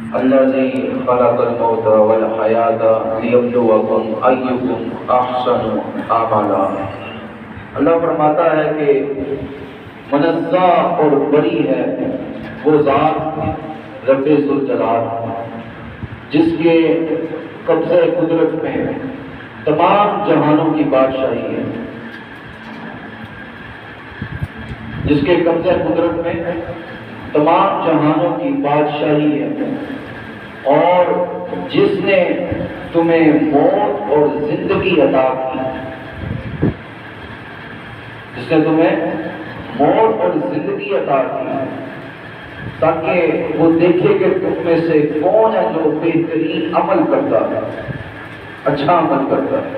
الذي خلق الموت والحیاة لیبلوکم ایکم احسن عملا۔ اللہ فرماتا ہے کہ منزہ اور بری ہے وہ ذات رب ذوالجلال جس کے قبضہ قدرت میں تمام جہانوں کی بادشاہی ہے، جس کے قبضہ قدرت میں تمام جہانوں کی بادشاہی ہے، اور جس نے تمہیں موت اور زندگی عطا کی، جس نے تمہیں موت اور زندگی عطا کی تاکہ وہ دیکھے کہ تم میں سے کون ہے جو بہترین عمل کرتا ہے، اچھا عمل کرتا ہے۔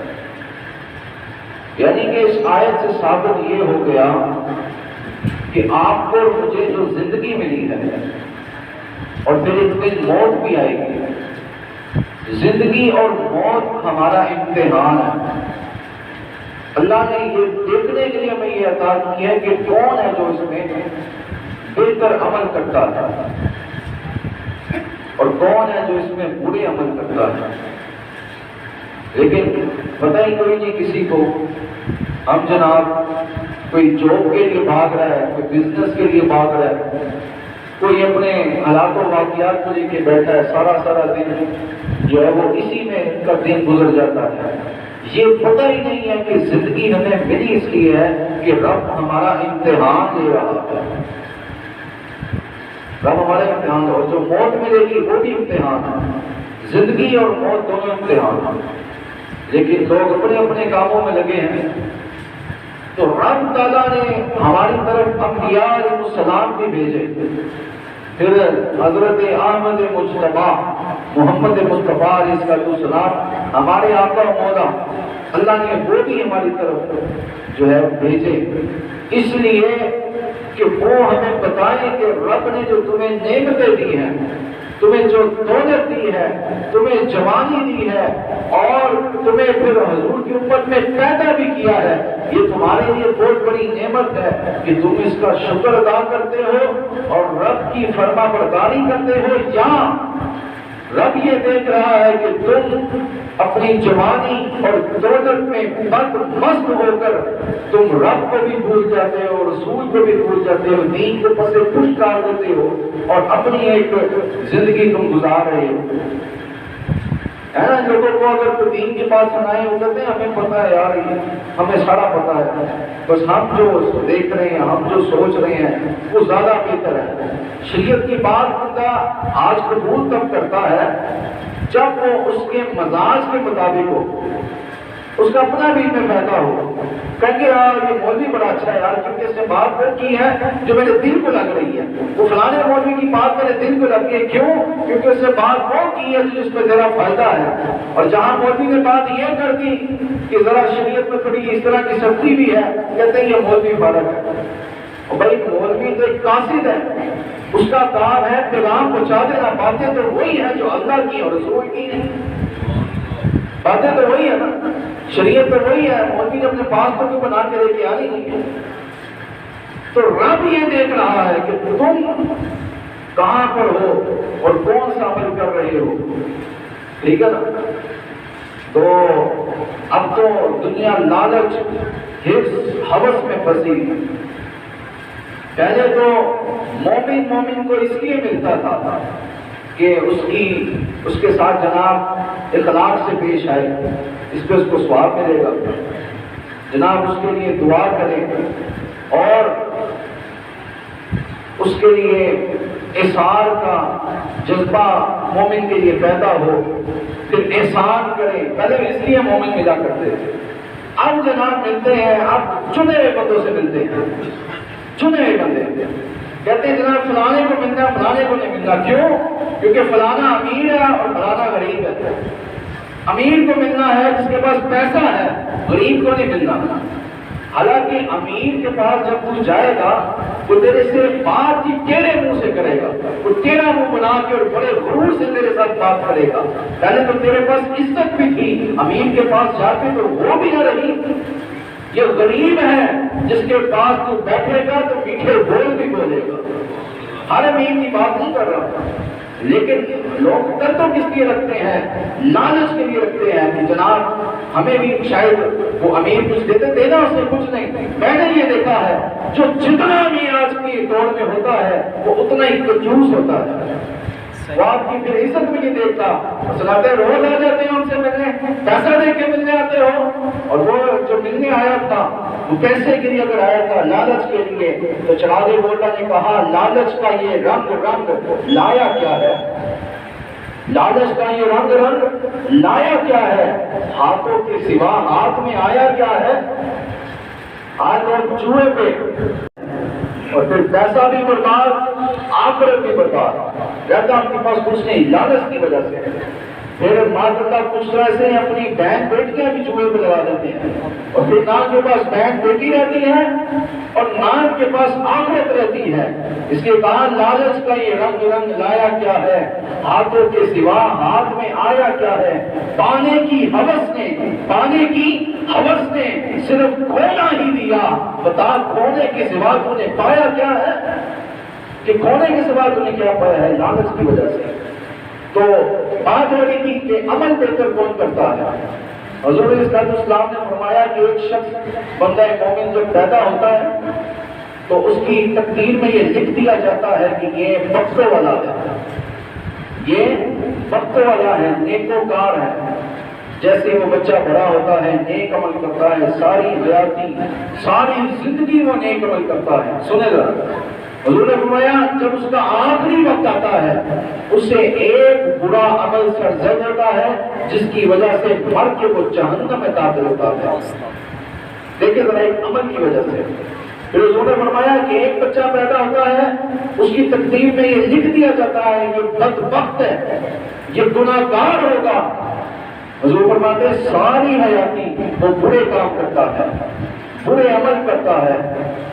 یعنی کہ اس آیت سے ثابت یہ ہو گیا کہ آپ کو اور مجھے جو زندگی ملی ہے اور پھر ایک دن موت بھی آئے گی، زندگی اور موت ہمارا امتحان ہے۔ اللہ نے یہ دیکھنے کے لیے ہمیں یہ عطا کی ہے کہ کون ہے جو اس میں بہتر عمل کرتا ہے اور کون ہے جو اس میں برے عمل کرتا ہے۔ لیکن پتہ ہی کوئی نہیں کسی کو۔ ہم جناب کوئی جاب کے لیے بھاگ رہا ہے، کوئی بزنس کے لیے بھاگ رہا ہے، کوئی اپنے حالات و واقعات کو لے کے بیٹھا ہے، سارا دن جو ہے وہ اسی میں کا دن گزر جاتا ہے۔ یہ پتہ ہی نہیں ہے کہ زندگی ہمیں ملی اس لیے ہے کہ رب ہمارا امتحان لے رہا ہے، رب ہمارا امتحان ہے، اور جو موت ملے گی وہ بھی امتحان ہے۔ زندگی اور موت دونوں امتحان ہیں، لیکن لوگ اپنے اپنے کاموں میں لگے ہیں۔ تو رب تعالیٰ نے ہماری طرف انبیاء علیہ السلام بھی بھیجے، پھر حضرت احمد مجتبیٰ محمد مصطفیٰ علیہ السلام ہمارے آقا و مولا، اللہ نے وہ بھی ہماری طرف جو ہے بھیجے، اس لیے کہ وہ ہمیں بتائیں کہ رب نے جو تمہیں نعمتیں دی ہیں، تمہیں جو دولت دی ہے، تمہیں جوانی دی ہے، اور تمہیں پھر حضور کی امت میں پیدا بھی کیا ہے، یہ تمہارے لیے بہت بڑی نعمت ہے کہ تم اس کا شکر ادا کرتے ہو اور رب کی فرما برداری کرتے ہو، یا رب یہ دیکھ رہا ہے کہ تم اپنی جوانی اور دولت میں مست ہو کر تم رب کو بھی بھول جاتے ہو، رسول کو بھی بھول جاتے ہو، دین کو پس سے کچھ کر دیتے ہو اور اپنی ایک زندگی تم گزار رہے ہو۔ ہے نا، لوگوں کو اگر تو دین کی بات سنائے وہ کہتے ہیں ہمیں پتہ ہے یار، ہمیں سارا پتہ ہے، بس ہم جو دیکھ رہے ہیں، ہم جو سوچ رہے ہیں وہ زیادہ بہتر ہے۔ شریعت کی بات بندہ آج قبول تب کرتا ہے جب وہ اس کے مزاج کے مطابق ہو، اس کا اپنا بھی میں پیدا ہو، کہیں گے یار یہ مولوی بڑا اچھا ہے یار، کیونکہ اس نے بات وہ کی ہے جو میرے دل کو لگ رہی ہے، وہ فلانے مولوی کی بات میرے دل کو لگ رہی ہے، کیوں؟ کیونکہ اس نے بات وہ کی ہے جس میں ذرا فائدہ ہے۔ اور جہاں مولوی نے بات یہ کر دی کہ ذرا شریعت میں تھوڑی اس طرح کی سختی بھی ہے، کہتے ہیں یہ مولوی فارغ ہے۔ اور بھائی مولوی تو ایک قاصد ہے، اس کا کام ہے پیغام پہنچا دینا، باتیں تو وہی ہیں جو اللہ کی اور رسول کی ہیں، باتیں تو وہی ہے نا، شریعت تو وہی ہے، مولوی نے اپنے پاس کو بھی بنا کے لے کے آ نہیں ہے۔ تو رب یہ دیکھ رہا ہے کہ تم کہاں پر ہو اور کون سا عمل کر رہے ہو، ٹھیک ہے نا؟ تو اب تو دنیا لالچ حرص ہوس میں پھنسی۔ پہلے تو مومن کو اس لیے ملتا تھا کہ اس کے ساتھ جناب اخلاق سے پیش آئے، اس پہ اس کو ثواب ملے گا، جناب اس کے لیے دعا کریں اور اس کے لیے احسان کا جذبہ مومن کے لیے پیدا ہو، پھر احسان کریں۔ پہلے اس لیے مومن ملا کرتے تھے، اب جناب ملتے ہیں، اب چنے ہوئے بندوں سے ملتے ہیں، چنے ہوئے بندے کہتے ہیں جناب فلانے کو ملنا، فلانے کو نہیں ملنا، کیوں؟ کیونکہ فلانا امیر ہے اور فلانا غریب ہے۔ امیر کو ملنا ہے جس کے پاس پیسہ ہے، غریب کو نہیں ملنا۔ حالانکہ امیر کے پاس جب تو جائے گا وہ تیرے سے بات ہی ٹیڑھے منہ سے کرے گا، وہ ٹیڑھا منہ بنا کے اور بڑے غرور سے تیرے ساتھ بات کرے گا۔ پہلے تو تیرے پاس عزت بھی تھی، امیر کے پاس جا کے تو وہ بھی نہ رہی۔ یہ غریب ہے جس کے پاس تو بیٹھے گا تو میٹھے بول بھی بولے گا۔ ہر امیر کی بات نہیں کر رہا، لیکن لوگ ڈر تو کس لیے رکھتے ہیں؟ لالچ کے لیے رکھتے ہیں کہ جناب ہمیں بھی شاید وہ امیر کچھ دیتے، دینا اس نے کچھ نہیں۔ میں نے یہ دیکھا ہے جو جتنا امیر آج کی دور میں ہوتا ہے وہ اتنا ہی کنجوس ہوتا ہے، وہ آپ کی پھر عزت بھی نہیں دیکھتا۔ سناتے روز آ جاتے ہیں ان سے ملنے، پیسہ دے کے ملنے آتے ہو، اور وہ جو ملنے آیا تھا وہ پیسے کے لیے اگر آیا تھا، لالچ کے لیے، تو چراغ بولا نے کہا لالچ کا یہ رنگ لایا کیا ہے؟ لالچ کا یہ رنگ لایا کیا ہے؟ ہاتھوں کے سوا ہاتھ میں آیا کیا ہے؟ آج لوگ جوئے پہ، اور پھر پیسہ بھی برباد، آخرت بھی برباد رہتا آپ کے پاس کچھ نہیں، لالچ کی وجہ سے۔ پھر ماتا کچھ طرح سے اپنی بہن بیٹیاں بھی جوئے پہ لگا دیتے ہیں، اور پھر نہ کے پاس بہن بیٹی رہتی ہے اور نہ کے پاس آخرت رہتی ہے۔ اس کے کہا لالچ کا یہ رنگ لایا کیا ہے؟ ہاتھوں کے سوا ہاتھ میں آیا کیا ہے؟ پانے کی ہوس نے صرف کھونا ہی دیا، بتا کھونے کے سوا تو نے پایا کیا ہے؟ کہ کھونے کے سوا تو نے کیا پایا ہے؟ لالچ کی وجہ سے۔ تو بات ہو رہی تھی کہ عمل بہتر کون کرتا ہے؟ حضور صلی اللہ علیہ وسلم نے فرمایا کہ ایک شخص بندہ مومن جب پیدا ہوتا ہے تو اس کی تقدیر میں یہ لکھ دیا جاتا ہے کہ یہ بختوں والا ہے، یہ بختوں والا ہے، نیکوکار ہے۔ جیسے وہ بچہ بڑا ہوتا ہے، نیک عمل کرتا ہے، ساری زندگی وہ نیک عمل کرتا ہے۔ سنے گا حضور نے فرمایا جب اس کا آخری وقت آتا ہے اسے ایک برا عمل سرزد ہوتا ہے جس کی وجہ سے مر کے وہ جہنم میں داخل ہوتا ہے۔ دیکھیں ذرا ایک عمل کی وجہ سے۔ پھر حضور نے فرمایا کہ ایک بچہ پیدا ہوتا ہے اس کی تقدیر میں یہ لکھ دیا جاتا ہے یہ بدبخت ہے، یہ گناہگار ہوگا۔ حضور فرماتے ہیں ساری حیاتی وہ برے کام کرتا ہے، برے عمل کرتا ہے،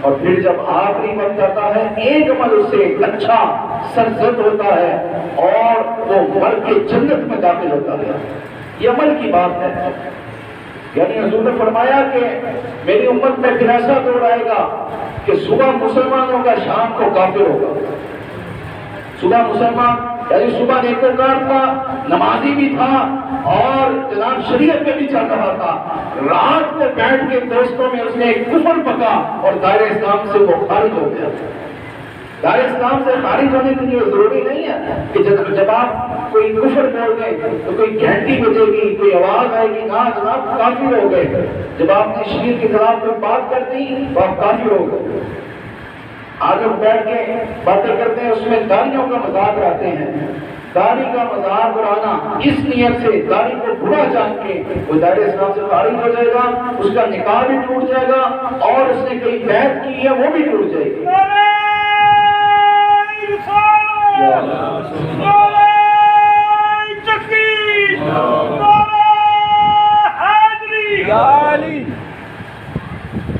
اور پھر جب آخری وقت آتا ہے ایک عمل اسے اچھا سرزد ہوتا ہے اور وہ مر کے جنت میں داخل ہوتا ہے۔ یہ عمل کی بات ہے۔ یعنی حضور نے فرمایا کہ میری امت میں پھر ایسا دور آئے گا کہ صبح مسلمان ہوگا شام کو کافر ہوگا۔ صبح مسلمان یعنی صبح نیکوکار تھا، نمازی بھی تھا اور جناب شریعت میں بھی چل رہا تھا، رات کو بیٹھ کے دوستوں میں اس نے ایک کفر پکا اور دائرہ اسلام سے وہ خارج ہو گیا۔ دائرہ اسلام سے خارج ہونے کے لیے ضروری نہیں ہے کہ جب آپ کوئی کفر بول گئے تو کوئی گھنٹی بجے گی، کوئی آواز آئے گی، ہاں جناب کافر ہو گئے۔ جب آپ نے شریعت کے خلاف کوئی بات کر دی تو آپ کافر ہو گئے۔ آج ہم بیٹھ کے باتیں کرتے ہیں، اس میں داڑھیوں کا مذاق اڑاتے ہیں۔ داڑھی کا مذاق اڑانا اس نیت سے داڑھی کو برا جان کے وہ دائرہ اسلام سے خارج ہو جائے گا، اس کا نکاح بھی ٹوٹ جائے گا اور اس نے کئی بیعت کی ہے وہ بھی ٹوٹ جائے گی۔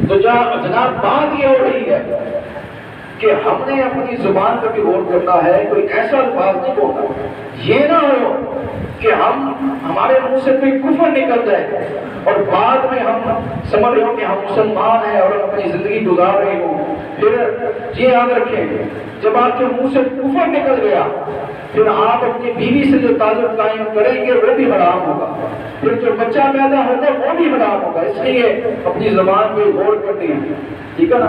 تو جناب بات یہ ہو رہی ہے کہ ہم نے اپنی زبان پر بھی غور کرنا ہے، کوئی ایسا الفاظ نہیں بولنا، یہ نہ ہو کہ ہمارے منہ سے کوئی کفر نکل جائے اور بعد میں ہم سمجھ رہے ہوں کہ ہم مسلمان ہیں اور اپنی زندگی گزار رہے ہوں۔ پھر یہ یاد رکھیں جب آپ کے منہ سے کفر نکل گیا پھر آپ اپنی بیوی سے جو تعلق قائم کریں گے وہ بھی حرام ہوگا، پھر جو بچہ پیدا ہوگا وہ بھی حرام ہوگا۔ اس لیے اپنی زبان پہ غور کرنی ہے، ٹھیک ہے نا؟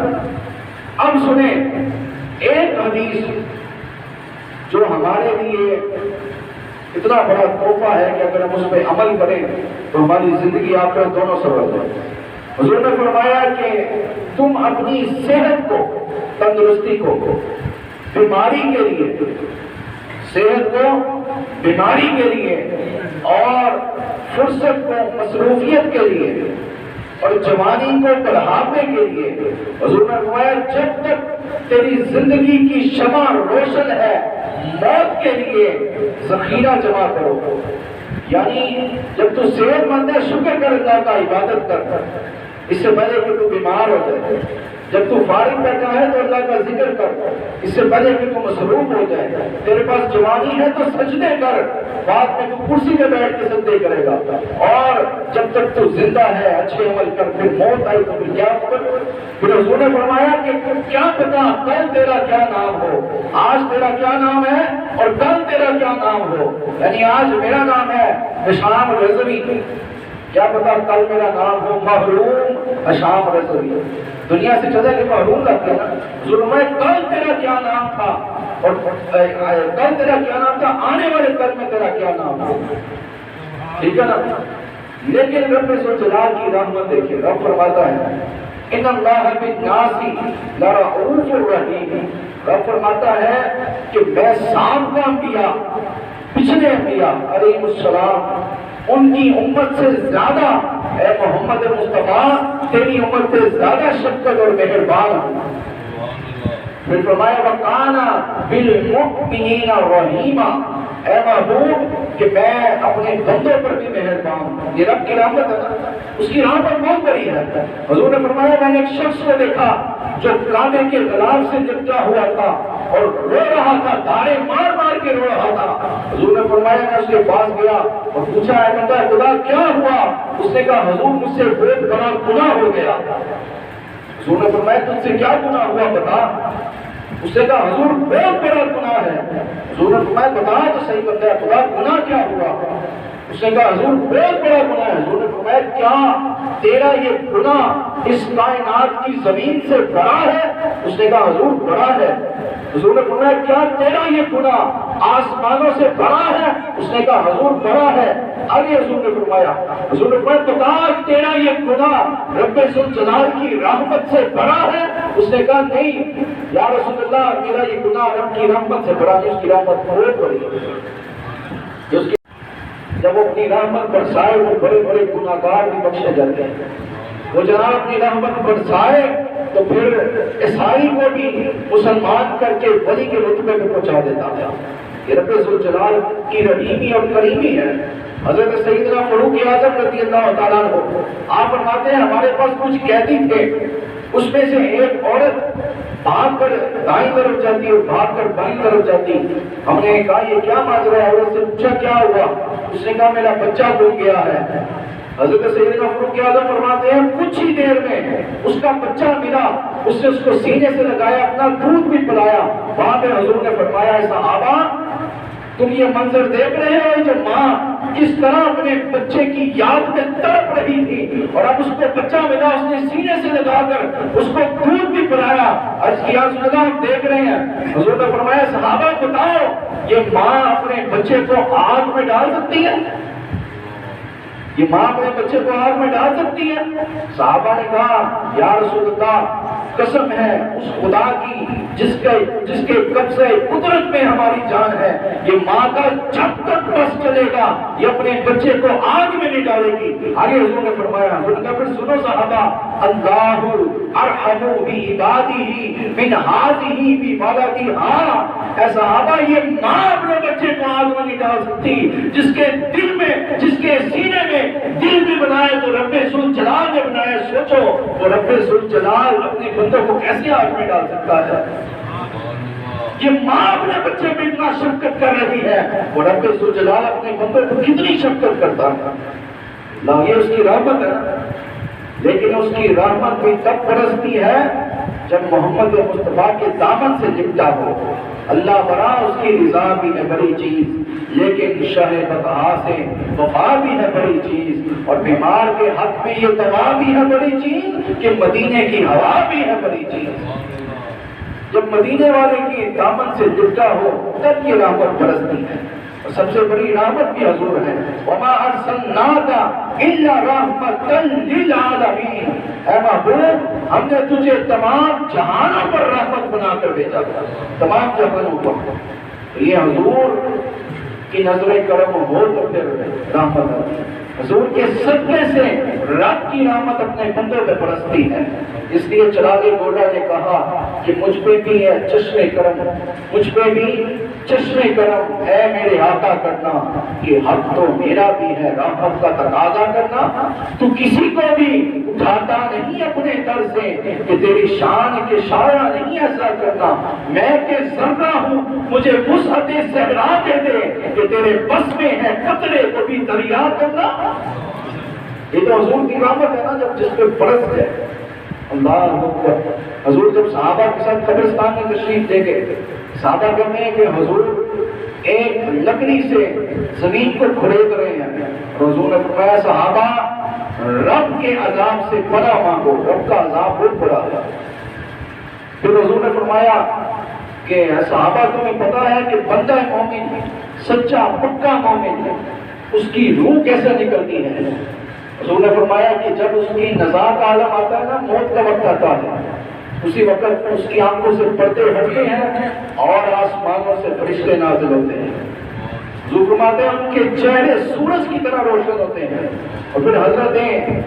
اب سنیں ایک حدیث جو ہمارے لیے اتنا بڑا تحفہ ہے کہ اگر ہم اس پہ عمل کریں تو ہماری زندگی آخرت دونوں سبر ہے۔ حضور نے فرمایا کہ تم اپنی صحت کو، تندرستی کو بیماری کے لیے، صحت کو بیماری کے لیے اور فرصت کو مصروفیت کے لیے اور جوانی کو بڑھانے کے لیے، حضور نے فرمایا جب تک تیری زندگی کی شمع روشن ہے موت کے لیے ذخیرہ جمع کرو۔ یعنی جب تو صحت مند ہے شکر کر اللہ کا، عبادت کر، اس سے پہلے کہ تو بیمار ہو جائے۔ جب تو فارغ بیٹھا ہے تو اللہ کا ذکر کر، اس سے پہلے کہ تو مصروف ہو جائے. تیرے پاس جوانی ہے تو سجدے کر، بعد میں تو کرسی پہ بیٹھ کے سجدے کرے گا. اور جب تک تو زندہ ہے اچھے عمل کر، پھر موت آئی تو پھر کیا کر. پھر حضور نے فرمایا کہ کیا پتا کل تیرا کیا نام ہو، آج تیرا کیا نام ہے اور کل تیرا کیا نام ہو. یعنی آج میرا نام ہے ہشام رضوی، کیا پتا کل میرا نام ہو محروم ہشام رضوی. دنیا سے چلے کہ محروم رہتے ہیں نا. ظلم ہے کل تیرا کیا نام تھا اور کل تیرا کیا نام تھا، آنے والے کل میں تیرا کیا نام ہو. ٹھیک ہے نا. لیکن رب ذوالجلال کی رحمت دیکھیں، رب فرماتا ہے ان اللہ بالناس لرؤوف رحیم. رب فرماتا ہے کہ میں سابقہ انبیاء، پچھلے انبیاء علیہ السلام، ان کی امت سے زیادہ اے محمد مصطفیٰ تیری امت سے زیادہ شفقت اور مہربان ہوں. پھر فرمایا وَقَانَ بِالْمُؤْمِنِينَ رَحِيمًا، اے محبوب کہ میں اپنے بندوں پر بھی مہربان ہوں. یہ رب کی رحمت ہے نا، اس کی رحمت بہت بڑی ہے. حضور نے فرمایا میں نے ایک شخص کو دیکھا جو کعبے کے غلاف سے لپٹا ہوا تھا اور رو رہا تھا، دھارے مار مار کے رو رہا تھا. حضور نے فرمایا میں اس کے پاس گیا اور پوچھا اے بندہ خدا کیا ہوا؟ اس نے کہا حضور مجھ سے بہت بڑا گناہ ہو گیا. حضور نے فرمایا تجھ سے کیا گناہ ہوا بتا؟ اس نے کہا حضور بہت بڑا گناہ ہے. حضور نے فرمایا بتا تو صحیح بندہ خدا گناہ کیا ہوا؟ اس نے کہا حضور بہت بڑا گناہ ہے. حضور نے فرمایا کیا تیرا یہ گناہ اس کائنات کی زمین سے بڑا ہے؟ اس نے کہا حضور بڑا ہے. حضور نے فرمایا کیا تیرا یہ گناہ آسمانوں سے بڑا ہے؟ اس نے کہا حضور بڑا ہے. آگے حضور نے فرمایا بتا تیرا یہ گناہ رب ذوالجلال کی رحمت سے بڑا ہے؟ اس نے کہا نہیں یا رسول اللہ میرا یہ گناہ رب کی رحمت سے بڑا ہے. اس کی رحمت بہت بڑی ہے. جب وہ اپنی رحمت برسائے وہ بڑے بڑے گناہگار بھی بخشے جاتے ہیں. وہ جناب اپنی رحمت برسائے تو پھر عیسائی کو بھی مسلمان کر کے ولی کے رتبے میں پہنچا دیتا ہے. یہ رب ذوالجلال کی رحیمی اور کریمی ہے. حضرت سیدنا فاروق اعظم رضی اللہ تعالیٰ عنہ آپ فرماتے ہیں ہمارے پاس کچھ قیدی تھے، اس میں سے ایک عورت بھاگ کر دائیں طرف جاتی اور بھاگ کر بائیں طرف جاتی. ہم نے کہا یہ کیا ماجرا ہے؟ عورت سے پوچھا کیا ہوا؟ اس نے کہا میرا بچہ گم گیا ہے. حضرت سیدنا فاروق اعظم فرماتے ہیں کچھ ہی دیر میں اس کا بچہ ملا، اس نے اس کو سینے سے لگایا، اپنا دودھ بھی پلایا. وہاں پہ حضور نے فرمایا صحابہ تم یہ منظر دیکھ رہے ہو جو ماں کس طرح اپنے بچے کی یاد میں تڑپ رہی تھی اور اب اس کو بچہ ملا، اس نے سینے سے لگا کر اس کو دودھ بھی پلایا. عرض کیا رسول اللہ ہم دیکھ رہے ہیں. حضور نے فرمایا صحابہ بتاؤ یہ ماں اپنے بچے کو آگ میں ڈال سکتی ہے؟ یہ ماں اپنے بچے کو آگ میں ڈال سکتی ہے؟ صحابہ نے کہا یا رسول اللہ قسم ہے اس خدا کی جس کے قبضے قدرت میں ہماری جان ہے، یہ ماں کا جب تک بس چلے گا یہ اپنے بچے کو آگ میں نہیں ڈالے گی. آگے حضور نے فرمایا پھر سنو صحابہ اللہ ارحم بعبادہ من ہذہ بولدہا. اے صحابہ یہ ماں اپنے بچے کو آگ میں نہیں ڈال سکتی جس کے دل میں جس کے سینے میں دل بھی بنائے تو رب ذوالجلال نے بنایا. سوچو وہ رب ذوالجلال اپنے بندوں کو کیسے آگ میں ڈال سکتا ہے؟ یہ ماں اپنے بچے پہ اتنا شفقت کر رہی ہے، وہ رب ذوالجلال اپنے بندوں کو کتنی شفقت کرتا ہے. یہ اس کی رحمت ہے. لیکن اس کی رحمت بھی تب برستی ہے جب محمد مصطفیٰ کے دامن سے لپٹا ہو. اللہ برا اس کی رضا بھی ہے بڑی چیز، لیکن شہ بقا سے وفا بھی ہے بڑی چیز، اور بیمار کے حق میں یہ دوا بھی ہے بڑی چیز کہ مدینے کی ہوا بھی ہے بڑی چیز. جب مدینے والے کی دامن سے لپٹا ہو تب یہ رحمت برستی ہے. اور سب سے بڑی رحمت بھی حضور ہے وما ارسلناک الا رحمۃ للعالمین. اے محبوب ہم نے تجھے تمام جہانوں پر رحمت بنا کر بھیجا تھا، تمام جہانوں پر. یہ حضور کی نظر کرم ہو تو پھر رحمت ہے. حضور کے صدقے سے رب کی رحمت اپنے بندوں پہ برستی ہے. اس لیے چراغ گوڑا نے کہا کہ مجھ پہ بھی ہے چشم کرم، مجھ پہ بھی چشم کرم اے میرے آقا کرنا، یہ حق تو میرا بھی ہے رحمت کا تقاضا کرنا۔ تو کسی کو بھی اٹھاتا نہیں اپنے در سے کہ تیری شان کے شاعر نہیں ایسا کرنا، میں کہ ذرہ ہوں مجھے وسعت صحرا دے دے کہ تیرے بس میں ہے قطرے کو بھی دریا کرنا۔ یہ تو حضور کی رحمت ہے نا جب جس پہ برس ہے۔ اللہ اکبر۔ حضور جب صحابہ کے ساتھ قبرستان میں تشریف لے گئے، صحابہ کہتے ہیں کہ حضور ایک لکڑی سے زمین کو کھرید رہے ہیں، حضور نے فرمایا صحابہ رب کے عذاب سے پناہ مانگو، رب کا عذاب بہت بڑا ہے۔ پھر حضور نے فرمایا کہ صحابہ تمہیں پتا ہے کہ بندہ مومن سچا پکا مومن ہے، اس کی روح کیسے نکلتی ہے؟ حضور نے فرمایا کہ جب اس کی نزاع کا عالم آتا ہے نا، موت کا وقت آتا ہے، اسی وقت اس کی آنکھوں سے پردے ہٹتے ہیں اور آسمانوں سے فرشتے نازل ہوتے ہیں۔ حضور فرماتے ہیں ان کے چہرے سورج کی طرح روشن ہوتے ہیں، اور پھر حضرت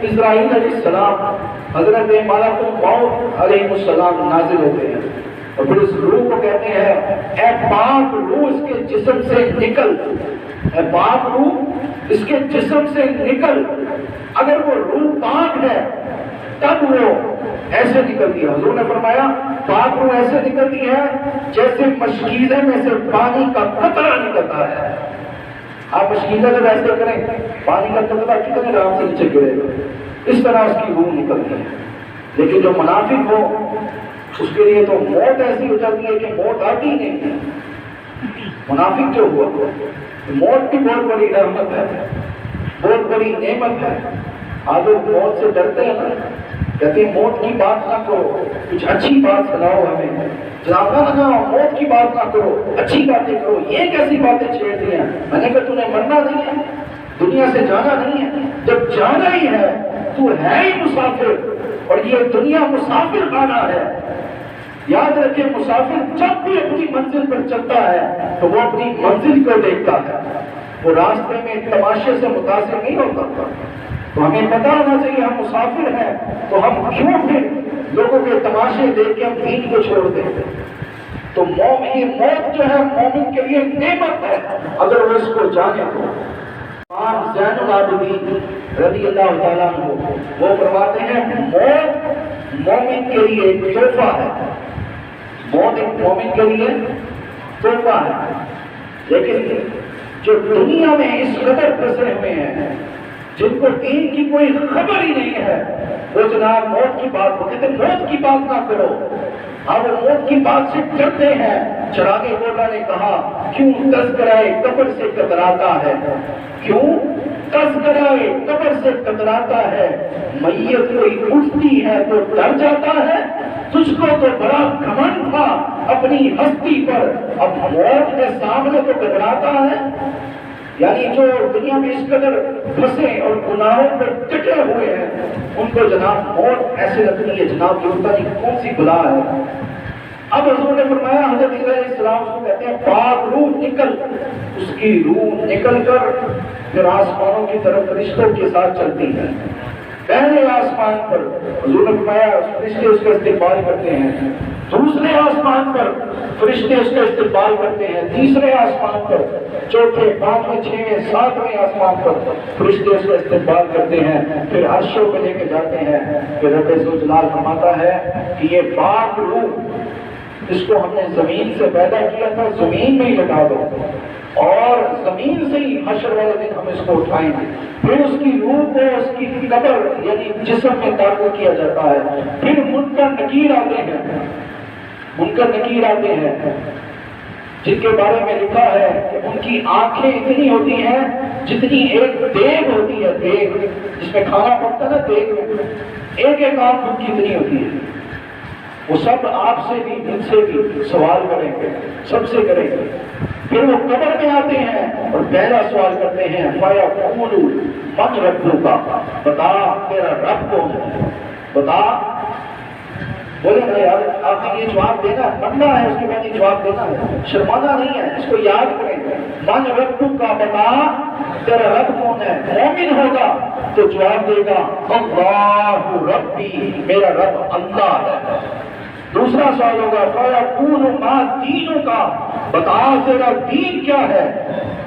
اسرائیل علیہ السلام، حضرت ملک الموت علیہ السلام نازل ہوتے ہیں، اور پھر اس روح کو کہتے ہیں اے پاک روح اس کے جسم سے نکل، اے پاک روح اس کے جسم سے نکل۔ اگر وہ روح پاک ہے تب وہ ایسے نکلتی ہے۔ حضور نے فرمایا پاک روح ایسے نکلتی ہے جیسے مشکیزے میں سے پانی کا قطرہ نکلتا ہے۔ آپ مشکیزہ جب ایسے کریں پانی کا قطرہ کتنے آرام سے نیچے گرے گا، اس طرح اس کی روح نکلتی ہے۔ لیکن جو منافق ہو اس کے لیے تو موت ایسی ہو جاتی ہے کہ موت آتی ہی نہیں ہے۔ منافق جو ہوا موت کی بہت بڑی رحمت ہے، بہت بڑی نعمت ہے۔ آج لوگ موت سے ڈرتے ہیں نا، کہتے ہیں موت کی بات نہ کرو، کچھ اچھی بات سناؤ ہمیں، جناب نہ موت کی بات نہ کرو، اچھی باتیں کرو، یہ کیسی باتیں چھیڑ دی ہیں؟ میں نے کہا تمہیں مرنا نہیں ہے، دنیا سے جانا نہیں ہے، جب جانا ہی ہے تو ہے ہی مسافر، اور یہ دنیا مسافر خانہ ہے۔ یاد رکھیں مسافر جب بھی اپنی منزل پر چلتا ہے تو وہ اپنی منزل کو دیکھتا ہے، وہ راستے میں تماشے سے متاثر نہیں ہوتا۔ تو ہمیں پتہ ہونا چاہیے ہم مسافر ہیں، تو ہم کیوں پھر لوگوں کے تماشے دیکھ کے ہم دین کو چھوڑ دیں؟ تو یہ موت جو ہے مومن کے لیے نعمت ہے اگر وہ اس کو جانے تو۔ امام زین العابدین رضی اللہ تعالیٰ عنہ وہ فرماتے ہیں موت مومن کے لیے ایک تحفہ ہے، موت ایک مومن کے لیے تحفہ ہے۔ لیکن جو دنیا میں اس قدر پھنسے ہوئے ہیں جن کو دین کی کوئی خبر ہی نہیں ہے، وہ جناب موت کی بات کو کہتے ہیں موت کی بات نہ کرو، اب وہ موت کی بات سے ڈرتے ہیں۔ چراغ گولا نے کہا کیوں تذکرہ قبر سے کتراتا ہے، کیوں تذکرہ قبر سے کتراتا ہے، میت کوئی اٹھتی ہے تو ڈر جاتا ہے، تجھ کو تو بڑا گھمنڈ تھا اپنی ہستی پر، اب موت کے سامنے تو گھبراتا ہے۔ یعنی جو دنیا میں اس قدر پھنسے اور گناہوں پر ڈٹے ہوئے ہیں ان کو جناب موت ایسے لگتی ہے جناب جو پتہ نہیں کون سی بلا ہے۔ اب حضور نے فرمایا حضرت علیہ السلام کو کہتے ہیں پاک روح نکل، اس کی روح نکل کر پھر آسمانوں کی طرف فرشتوں کے ساتھ چلتی ہے۔ پہلے آسمان پر حضور نے فرمایا فرشتے اس کا استقبال کرتے ہیں، دوسرے آسمان پر فرشتے اس کا استقبال کرتے ہیں، تیسرے آسمان پر، چوتھے، پانچویں، چھویں، ساتویں آسمان پر فرشتے اس کا استقبال کرتے ہیں، پھر عرشوں پہ لے کے جاتے ہیں۔ پھر رب ذوالجلال فرماتا ہے کہ یہ پاک روح اس کو ہم نے زمین سے پیدا کیا تھا، زمین میں ہی لگا دو، اور زمین سے ہی حشر والے دن ہم اس کو اٹھائیں گے۔ پھر اس کی روح کو اس کی قبر یعنی جسم میں داخل کیا جاتا ہے۔ پھر منکر نکیر آتے ہیں، منکر نکیر آتے ہیں جن کے بارے میں لکھا ہے کہ ان کی آنکھیں اتنی ہوتی ہیں جتنی ایک دیگ ہوتی ہے، دیگ جس میں کھانا پکتا ہے نا، دیگ میں ایک ایک آنکھ ان کی اتنی ہوتی ہے۔ وہ سب آپ سے بھی ان سے بھی سوال کریں گے، سب سے کریں گے۔ پھر وہ قبر میں آتے ہیں اور پہلا سوال کرتے ہیں فَيَقُولُ مَنْ رَبُّكَ، بتا تیرا رب کون ہے، بتا۔ بولے نا یار آپ نے یہ جواب دینا ہے، پڑھنا ہے اس کے بعد یہ جواب دینا ہے، شرمانا نہیں ہے، اس کو یاد کریں۔ مَنْ رَبُّكَ، بتا تیرا رب کون ہے۔ مومن ہوگا تو جواب دے گا اللہ ربی، میرا رب اللہ ہے۔ دوسرا سوال ہوگا فَيَقُولُ مَا دِينُكَ، بتا تیرا دین کیا ہے،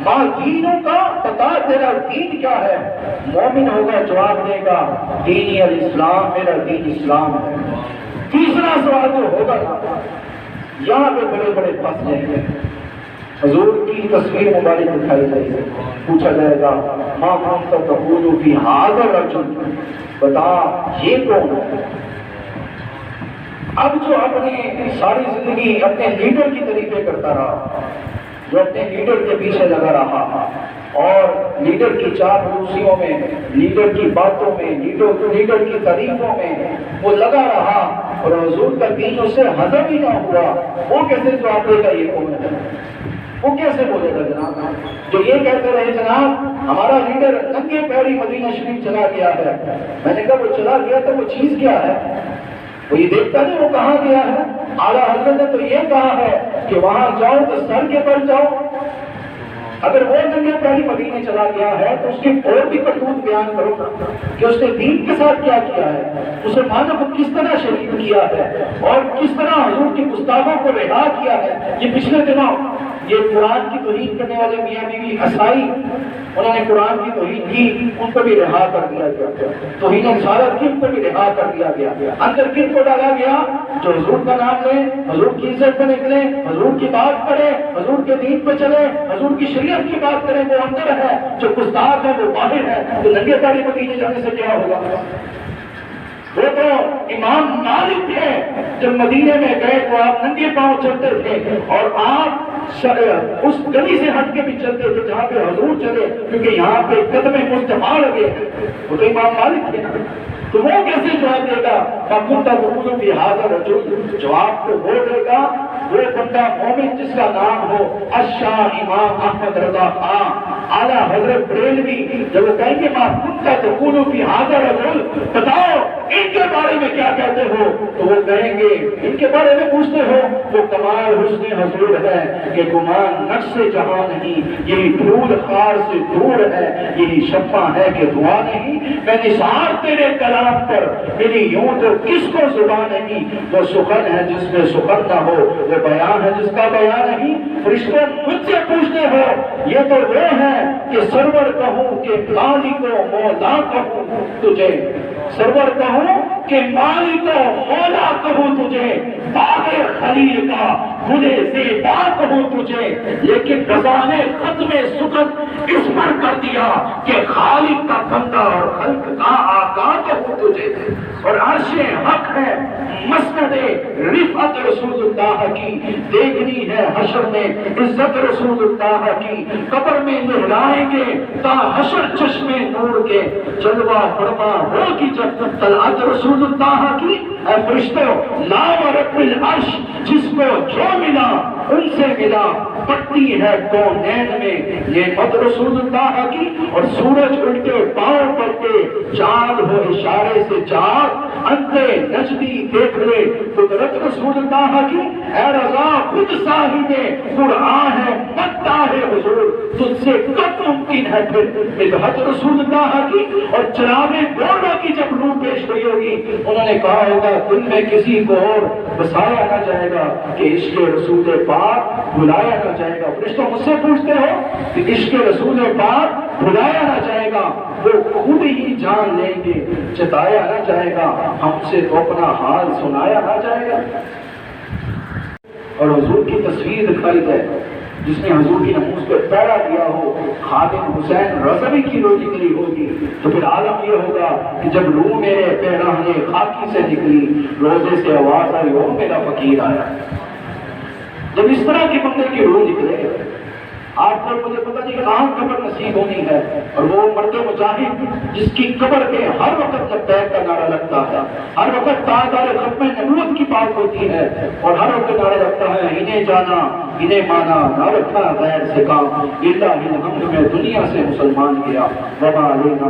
مَا دِينُكَ، بتا تیرا دین کیا ہے۔ مومن ہوگا جواب دے گا دینی الاسلام، میرا دین اسلام ہے۔ تیسرا سوال جو ہوگا یہاں پہ بڑے بڑے فاصلے ہیں، حضور کی تصویر مبارک دکھائی جائے گی، پوچھا جائے گا مَا كُنتَ تَقُولُ فِي هَذَا الرَّجُلِ، بتا یہ کون ہے۔ اب جو اپنی ساری زندگی اپنے لیڈر کی تعریفیں کرتا رہا، جو اپنے لیڈر کے پیچھے لگا رہا اور لیڈر کی چاپلوسیوں میں، لیڈر کی باتوں میں، لیڈر کی تعریفوں میں وہ لگا رہا اور حضور کا دین اس سے ہضم ہی نہ ہوا، وہ کیسے جواب دے گا یہ کون ہے؟ وہ کیسے بولے گا جناب؟ جو یہ کہتے رہے جناب ہمارا لیڈر ننگے پیری مدینہ شریف چلا گیا ہے، میں نے کہا وہ چلا گیا تو وہ چیز کیا ہے؟ وہ یہ دیکھتا نہیں وہ کہاں گیا ہے؟ اعلیٰ حضرت نے تو یہ کہا ہے کہ وہاں جاؤ تو سر کے بل جاؤ۔ اگر وہ ننگے پیری مدینے چلا گیا ہے تو اس کی اور بھی کرتوت بیان کرو کہ اس نے دین کے ساتھ کیا کیا ہے، مسلمانوں کو کس طرح شریک کیا ہے اور کس طرح حضور کی گستاخوں کو رہا کیا ہے۔ یہ پچھلے دنوں یہ قرآن کی توہین کرنے والے میاں بیوی عیسائی، انہوں نے قرآن کی توہین کی، ان کو بھی رہا کر دیا گیا، توہین رسالت کی ان کو بھی رہا کر دیا گیا۔ اندر کن کو ڈالا گیا؟ جو حضور کا نام لے، حضور کی عزت پہ نکلے، حضور کی بات کرے، حضور کے دین پہ چلے، حضور کی شریعت کی بات کرے، وہ اندر ہے، جو گستاخ ہے وہ باہر ہے۔ تو ننگے پیری مدینے جانے سے کیا ہوگا؟ وہ تو امام مالک تھے، جب مدینے میں گئے تو آپ ننگے پاؤں چلتے تھے اور آپ اس گلی سے ہٹ کے بھی چلتے تھے جہاں پہ حضور چلے، کیونکہ یہاں پہ قدم مجتمع لگے۔ وہ تو امام مالک تھے، تو وہ کیسے جواب دے گا؟ فَكُنْتَ تَقُولُ فِي هَذَا الرَّجُلِ، جواب تو وہ دے گا وہ بندہ مومن جس کا نام ہو الشاہ امام احمد رضا خان اعلیٰ حضرت بریلوی، جب وہ کہیں گے مَا كُنْتَ تَقُولُ فِي هَذَا الرَّجُلِ، بتاؤ ان کے بارے میں کیا کہتے ہو، تو وہ کہیں گے ان کے بارے میں پوچھتے ہو وہ کمال حسن حضور ہے کہ گمان نقش جہاں نہیں، یہی پھول خار سے دور ہے، یہی شفا ہے کہ دعا نہیں، میں نثار تیرے کلام پر، میری یوں تو کس کو زبان نہیں، وہ سخن ہے جس میں سخن نہ ہو، وہ بیان ہے جس کا بیان نہیں۔ فرشتوں مجھ سے پوچھتے ہو یہ تو وہ ہے کہ سرور کہوں کہ مالک و مولا کہوں تجھے، سرور کہوں کہ مالک و مولا کہوں تجھے، باغ خلیل کا گلے زیبا کہوں تجھے، لیکن رضا نے ختم سکت اس پر کر دیا کہ خالق کا بندہ اور خلق کا آقا کہوں تجھے۔ اور عرش حق ہے مسند رفعت رسول اللہ کی، دیکھنی ہے حشر میں عزت رسول اللہ کی، قبر میں لہرائیں گے تا حشر چشمے نور کے، جلوہ فرما ہوگی جب طلعت رسول اللہ کی۔ اے فرشتوں لا و رب العرش جس کو جو ملا ان سے ملا، پٹی ہے کونین میں نعمت رسول اللہ کی، اور سورج الٹے پاؤں پر کے چاند ہو اشارے سے چاند، اندھے نجدی دیکھ لے قدرت رسول اللہ کی۔ اے رضا خود صاحب قرآن ہے مدہ ہے حضور، تجھ سے کب ممکن ہے پھر مدحت رسول اللہ کی۔ اور جناب گورا کی جب روح پیش ہوئی ہوگی، انہوں نے کہا ہوگا دل میں کسی کو اور بسایا نہ جائے گا کہ عشق رسول پاک بلایا نہ جائے گا۔ فرشتوں مجھ سے پوچھتے ہو کہ عشق رسول پاک بلایا نہ جائے گا، وہ خود ہی جان لیں گے، جتایا نہ جائے گا، ہم سے تو اپنا حال سنایا نہ جائے گا۔ اور حضور کی تصویر دکھائی جائے جس نے حضور کی نموز کو پیرا دیا ہو، خادم حسین رضوی کی روزی نکلی ہوگی، تو پھر عالم یہ ہوگا کہ جب روح میرے پیرانے خاکی سے نکلی، روزے سے آواز آئی او میرا فقیر آیا۔ جب اس طرح کے بندے کی روح نکلے، آپ کو مجھے پتہ نہیں کہاں قبر نصیب ہونی ہے، اور وہ مرد مجاہد جس کی قبر پہ ہر وقت لبیک کا نعرہ لگتا ہے، ہر وقت تاجدار ختم نبوت کی بات ہوتی ہے، اور ہر وقت نعرہ لگتا ہے انہیں جانا انہیں مانا نہ رکھا غیر سے کام، الہ الحمد میں دنیا سے مسلمان گیا وما علینا